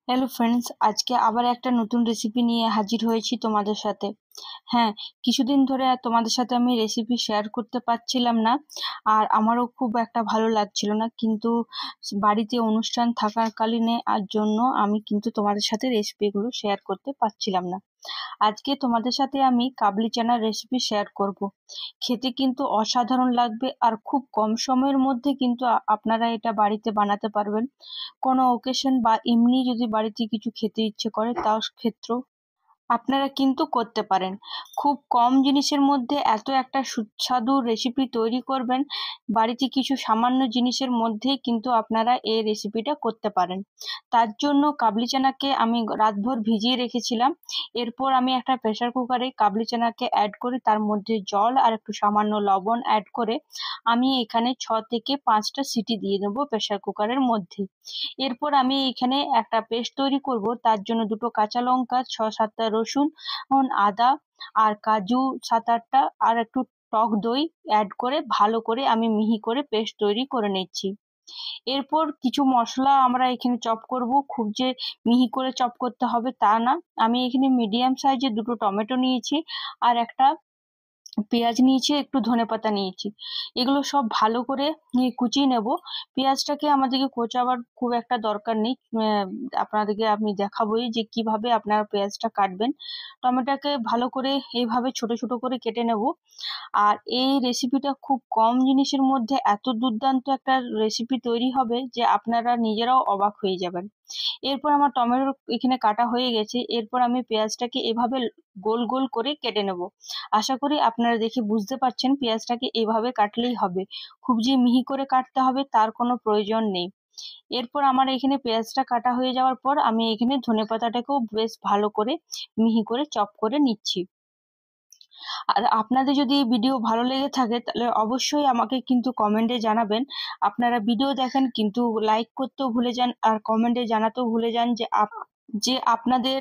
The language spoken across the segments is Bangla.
হ্যালো ফ্রেন্ডস, আজকে আবার একটা নতুন রেসিপি নিয়ে হাজির হয়েছি তোমাদের সাথে। হ্যাঁ, কিছুদিন ধরে আর তোমাদের সাথে আমি রেসিপি শেয়ার করতে পারছিলাম না, আর আমারও খুব একটা ভালো লাগছিল না। কিন্তু বাড়িতে অনুষ্ঠান থাকাকালীনে আর জন্য আমি কিন্তু তোমাদের সাথে রেসিপিগুলো শেয়ার করতে পারছিলাম না। আজকে তোমাদের সাথে আমি কাবলি চানার রেসিপি শেয়ার করব। খেতে কিন্তু অসাধারণ লাগবে, আর খুব কম সময়ের মধ্যে কিন্তু আপনারা এটা বাড়িতে বানাতে পারবেন। কোনো ওকেশন বা এমনি যদি বাড়িতে কিছু খেতে ইচ্ছে করে তাও ক্ষেত্রেও আপনারা কিন্তু করতে পারেন। খুব কম জিনিসের মধ্যে এত একটা সুস্বাদু রেসিপি তৈরি করবেন, বাড়িতে কিছু সামান্য জিনিসের মধ্যেই কিন্তু আপনারা এই রেসিপিটা করতে পারেন। তার জন্য কাবলি চানাকে আমি রাতভর ভিজিয়ে রেখেছিলাম। এরপর আমি একটা প্রেসার কুকারে কাবলি চানাকে অ্যাড করে তার মধ্যে জল আর একটু সামান্য লবণ অ্যাড করে আমি এখানে 6 থেকে 5টা সিটি দিয়ে দেবো প্রেসার কুকারের মধ্যে। এরপর আমি এখানে একটা পেস্ট তৈরি করব। তার জন্য 2টো কাঁচা লঙ্কা, 6-7টা রসুন, আদা আর কাজু 7-8টা আর একটু টক দই অ্যাড করে ভালো করে আমি মিহি করে পেস্ট তৈরি করে নিচ্ছি। এরপর কিছু মশলা আমরা এখানে চপ করব। খুব যে মিহি করে চপ করতে হবে তা না। আমি এখানে মিডিয়াম সাইজের 2টো টমেটো নিয়েছি, আর একটা পেঁয়াজ নিয়েছি, একটু ধনেপাতা নিয়েছি। এগুলো সব ভালো করে কুচিয়ে নেব। পেঁয়াজটাকে আমাদেরকে কোচাবার খুব একটা দরকার নেই। আপনাদেরকে আমি দেখাবোই যে কিভাবে আপনারা পেঁয়াজটা কাটবেন। টমেটোকে ভালো করে এইভাবে ছোট ছোট করে কেটে নেব। আর এই রেসিপিটা খুব কম জিনিসের মধ্যে এত দুর্দান্ত একটা রেসিপি তৈরি হবে যে আপনারা নিজেরাও অবাক হয়ে যাবেন। এরপর আমার টমেটো এখানে কাটা হয়ে গেছে। এরপর আমি পেঁয়াজটাকে এভাবে গোল গোল করে কেটে নেব। আশা করি আপনারা দেখে বুঝতে পারছেন পেঁয়াজটাকে এভাবে কাটলেই হবে। খুব যে মিহি করে কাটতে হবে তার কোনো প্রয়োজন নেই। এরপর আমার এখানে পেঁয়াজটা কাটা হয়ে যাওয়ার পর আমি এখানে ধনেপাতাটাকেও বেশ ভালো করে মিহি করে চপ করে নিচ্ছি। আর আপনাদের যদি এই ভিডিও ভালো লেগে থাকে তাহলে অবশ্যই আমাকে কিন্তু কমেন্টে জানাবেন। আপনারা ভিডিও দেখেন কিন্তু লাইক করতেও ভুলে যান, আর কমেন্টে জানাতেও ভুলে যান যে আপনাদের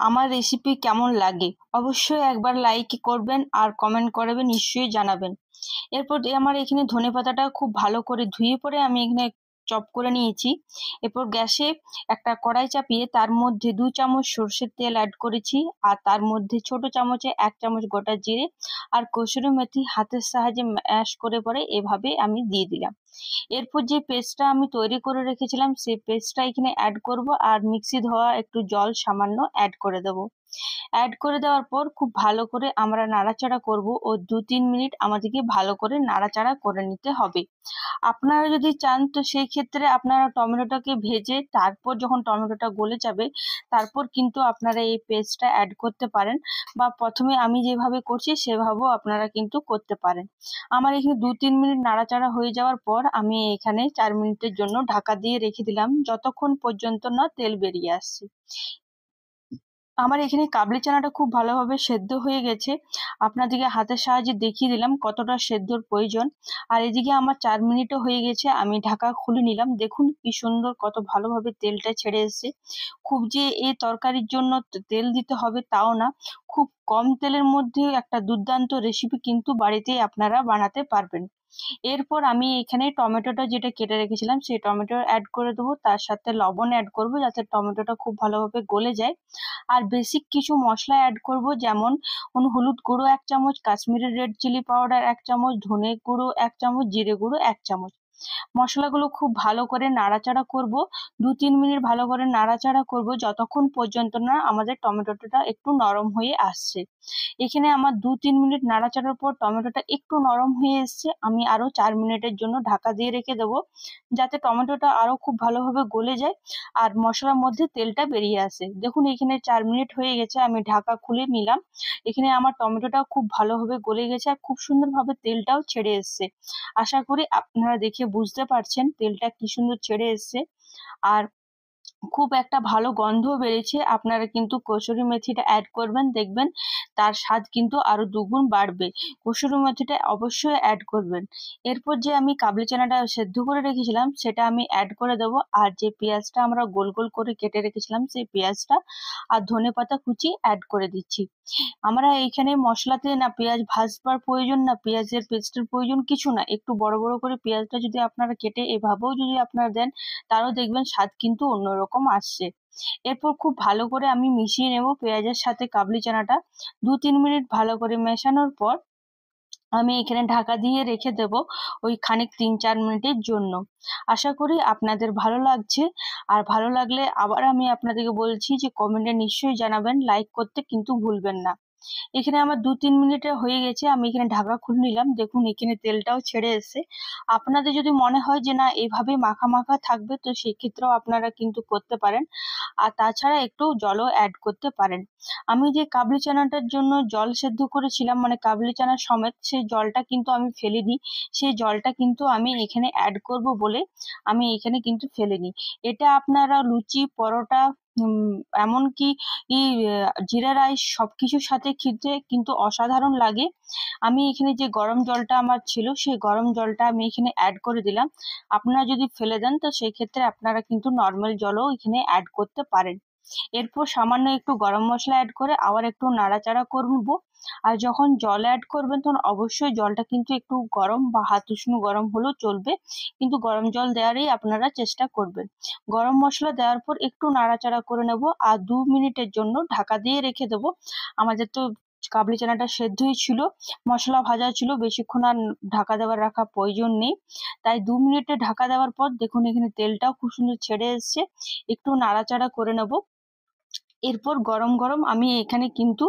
আমার রেসিপি কেমন লাগে। অবশ্যই একবার লাইক করবেন আর কমেন্ট করবেন, নিশ্চয়ই জানাবেন। এরপর আমার এখানে ধনেপাতাটা খুব ভালো করে ধুয়ে পরে আমি এখানে চপ করে নিয়েছি। এরপর গ্যাসে একটা কড়াই চাপিয়ে তার মধ্যে 2 চামচ সর্ষের তেল অ্যাড করেছি, আর তার মধ্যে ছোট চামচে 1 চামচ গোটা জিরে আর কসুরি মেথি হাতের সাহায্যে ম্যাশ করে পরে এভাবে আমি দিয়ে দিলাম। এরপর যে পেস্টটা আমি তৈরি করে রেখেছিলাম সেই পেস্টটা এখানে অ্যাড করব, আর মিক্সি ধোয়া একটু জল সামান্য অ্যাড করে দেবো। অ্যাড করে দেওয়ার পর খুব ভালো করে আমরা নাড়াচাড়া করব ও 2-3 মিনিট আমাদেরকে ভালো করে নাড়াচাড়া করে নিতে হবে। আপনারা যদি চান তো সেই ক্ষেত্রে আপনারা টমেটোটাকে ভেজে তারপর যখন টমেটোটা গলে যাবে তারপর কিন্তু আপনারা এই পেস্টটা অ্যাড করতে পারেন, বা প্রথমে আমি যেভাবে করছি সেভাবেও আপনারা কিন্তু করতে পারেন। আমার এখানে 2-3 মিনিট নাড়াচাড়া হয়ে যাওয়ার পর আমি এখানে 4 মিনিটের জন্য ঢাকা দিয়ে রেখে দিলাম, যতক্ষণ পর্যন্ত না তেল বেরিয়ে আসছে। আমার এখানে কাবলি চানাটা খুব ভালোভাবে সেদ্ধ হয়ে গেছে। আপনাদেরকে হাতের সাহায্যে দেখিয়ে দিলাম কতটা সেদ্ধর প্রয়োজন। আর এদিকে আমার 4 মিনিটও হয়ে গেছে, আমি ঢাকা খুলে নিলাম। দেখুন কি সুন্দর কত ভালোভাবে তেলটা ছেড়ে এসেছে। খুব যে এই তরকারির জন্য তেল দিতে হবে তাও না, খুব কম তেলের মধ্যে একটা দুর্দান্ত রেসিপি কিন্তু বাড়িতেই আপনারা বানাতে পারবেন। এরপর আমি এখানে টমেটোটা যেটা কেটে রেখেছিলাম সেই টমেটো অ্যাড করে দেবো, তার সাথে লবণ অ্যাড করব যাতে টমেটোটা খুব ভালোভাবে গলে যায়। আর বেসিক কিছু মশলা অ্যাড করব, যেমন হলুদ গুঁড়ো 1 চামচ, কাশ্মীরি রেড চিলি পাউডার 1 চামচ, ধনে গুঁড়ো 1 চামচ, জিরে গুঁড়ো 1 চামচ। মশলাগুলো খুব ভালো করে নাড়াচাড়া করব। 2-3 মিনিট ভালো করে নাড়াচাড়া করব যতক্ষণ পর্যন্ত না আমাদের টমেটোটা একটু নরম হয়ে আসছে। এখানে আমার 2-3 মিনিট নাড়াচাড়ার পর টমেটোটা একটু নরম হয়ে এসছে। আমি আরো 4 মিনিটের জন্য ঢাকা দিয়ে রেখে দেবো যাতে টমেটোটা আরো খুব ভালোভাবে গলে যায় আর মশলার মধ্যে তেলটা বেরিয়ে আসে। দেখুন এখানে 4 মিনিট হয়ে গেছে, আমি ঢাকা খুলে নিলাম। এখানে আমার টমেটোটা খুব ভালোভাবে গলে গেছে আর খুব সুন্দরভাবে তেলটাও ছেড়ে এসছে। আশা করি আপনারা দেখে বুঝতে পারছেন তেলটা কি সুন্দর ছেড়ে এসছে। আর খুব একটা ভালো গন্ধও বেরিয়েছে। আপনারা কিন্তু কসুরি মেথিটা অ্যাড করবেন, দেখবেন তার স্বাদ কিন্তু আরো দুগুণ বাড়বে। কসুরি মেথিটা অবশ্যই অ্যাড করবেন। এরপর যে আমি কাবলি চানাটা সেদ্ধ করে রেখেছিলাম সেটা আমি অ্যাড করে দেবো, আর যে পেঁয়াজটা আমরা গোল গোল করে কেটে রেখেছিলাম সেই পেঁয়াজটা আর ধনেপাতা কুচি অ্যাড করে দিচ্ছি। আমরা এইখানে মশলাতে না পেঁয়াজ ভাজবার প্রয়োজন, না পেঁয়াজের পেস্টের প্রয়োজন, কিছু না। একটু বড় বড় করে পেঁয়াজটা যদি আপনারা কেটে এভাবেও যদি আপনারা দেন, তারও দেখবেন স্বাদ কিন্তু অন্যরকম আসছে। এরপর খুব ভালো করে আমি মিশিয়ে নেব পেঁয়াজের সাথে কাবলি চানাটা। 2-3 মিনিট ভালো করে মেশানোর পর আমি এখানে ঢাকা দিয়ে রেখে দেব ওই খানিক 3-4 মিনিটের জন্য। আশা করি আপনাদের ভালো লাগছে। আর ভালো লাগলে আবার আমি আপনাদেরকে বলছি যে কমেন্টে নিশ্চয়ই জানাবেন, লাইক করতে কিন্তু ভুলবেন না। এখানে আমার 2-3 মিনিটে হয়ে গেছে, আমি এখানে ঢাকা খুলে নিলাম। দেখুন এখানে তেলটাও ছেড়ে এসেছে। আপনাদের যদি মনে হয় যে না এভাবে মাখা মাখা থাকবে, তো সেক্ষেত্রেও আপনারা কিন্তু করতে পারেন। আর তাছাড়া একটু জলও অ্যাড করতে পারেন। আমি যে কাবলি চানাটার জন্য জল সেদ্ধ করেছিলাম, মানে কাবলি চানা সমেত, সেই জলটা কিন্তু আমি ফেলিনি। সেই জলটা কিন্তু আমি এখানে অ্যাড করব বলে আমি এখানে কিন্তু ফেলিনি। এটা আপনারা লুচি, পরোটা, এমনকি জিরা রাইস সবকিছুর সাথে খেতে কিন্তু অসাধারণ লাগে। আমি এখানে যে গরম জলটা আমার ছিল, সেই গরম জলটা আমি এখানে অ্যাড করে দিলাম। আপনারা যদি ফেলে দেন, তো সেই ক্ষেত্রে আপনারা কিন্তু নর্মাল জলও এখানে অ্যাড করতে পারেন। এরপর সামান্য একটু গরম মশলা অ্যাড করে আবার একটু নাড়াচাড়া করব। আর যখন জল অ্যাড করবেন, তখন অবশ্যই জলটা কিন্তু একটু গরম বা হাত উষ্ণ গরম হলেও চলবে, কিন্তু গরম জল দেওয়ারই আপনারা চেষ্টা করবেন। গরম মশলা দেওয়ার পর একটু নাড়াচাড়া করে নেব আর 2 মিনিটের জন্য ঢাকা দিয়ে রেখে দেবো। আমাদের তো কাবলি চানাটা সেদ্ধই ছিল, মশলা ভাজা ছিল, বেশিক্ষণ আর ঢাকা দেওয়ার রাখা প্রয়োজন নেই। তাই 2 মিনিটে ঢাকা দেওয়ার পর দেখুন এখানে তেলটাও খুব সুন্দর ছেড়ে এসছে। একটু নাড়াচাড়া করে নেব। এরপর গরম গরম আমি এখানে কিন্তু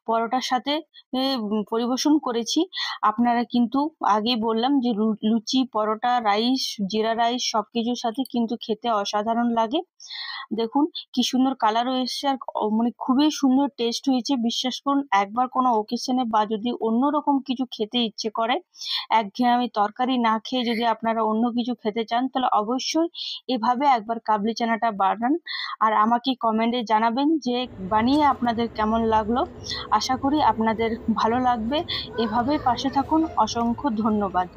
পরোটার সাথে পরিবেশন করেছি। আপনারা কিন্তু আগেই বললাম যে লুচি, পরোটা, রাইস, জিরা রাইস সবকিছুর সাথে কিন্তু খেতে অসাধারণ লাগে। দেখুন কি সুন্দর কালারও এসছে, আর মানে খুবই সুন্দর টেস্ট হয়েছে। বিশ্বাস করুন, একবার কোনো ওকেশনে বা যদি অন্যরকম কিছু খেতে ইচ্ছে করে, একঘেয়েমি তরকারি না খেয়ে যদি আপনারা অন্য কিছু খেতে চান, তাহলে অবশ্যই এভাবে একবার কাবলি চানাটা বানান। আর আমাকে কমেন্টে জানাবেন যে বানিয়ে আপনাদের কেমন লাগলো। আশা করি আপনাদের ভালো লাগবে। এভাবেই পাশে থাকুন। অসংখ্য ধন্যবাদ।